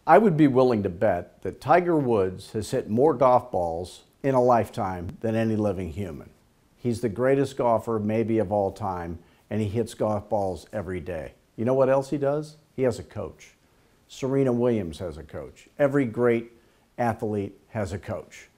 I would be willing to bet that Tiger Woods has hit more golf balls in a lifetime than any living human. He's the greatest golfer maybe of all time, and he hits golf balls every day. You know what else he does? He has a coach. Serena Williams has a coach. Every great athlete has a coach.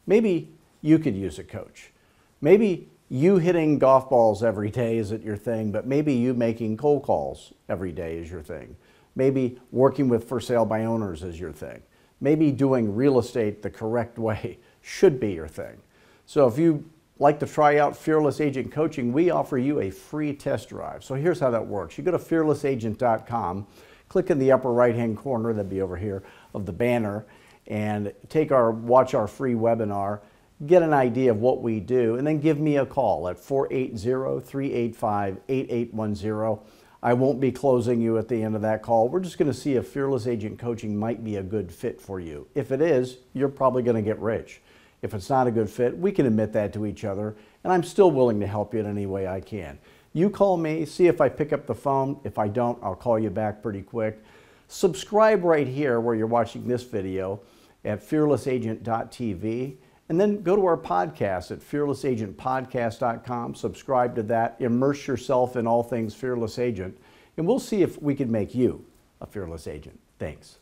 Maybe you could use a coach. Maybe you hitting golf balls every day isn't your thing, but maybe you making cold calls every day is your thing. Maybe working with for sale by owners is your thing. Maybe doing real estate the correct way should be your thing. So if you like to try out Fearless Agent Coaching, we offer you a free test drive. So here's how that works. You go to fearlessagent.com, click in the upper right-hand corner, that'd be over here, of the banner, and watch our free webinar, get an idea of what we do, and then give me a call at 480-385-8810. I won't be closing you at the end of that call. We're just going to see if Fearless Agent Coaching might be a good fit for you. If it is, you're probably going to get rich. If it's not a good fit, we can admit that to each other, and I'm still willing to help you in any way I can. You call me, see if I pick up the phone. If I don't, I'll call you back pretty quick. Subscribe right here where you're watching this video at fearlessagent.tv. And then go to our podcast at fearlessagentpodcast.com, subscribe to that, immerse yourself in all things Fearless Agent, and we'll see if we can make you a fearless agent. Thanks.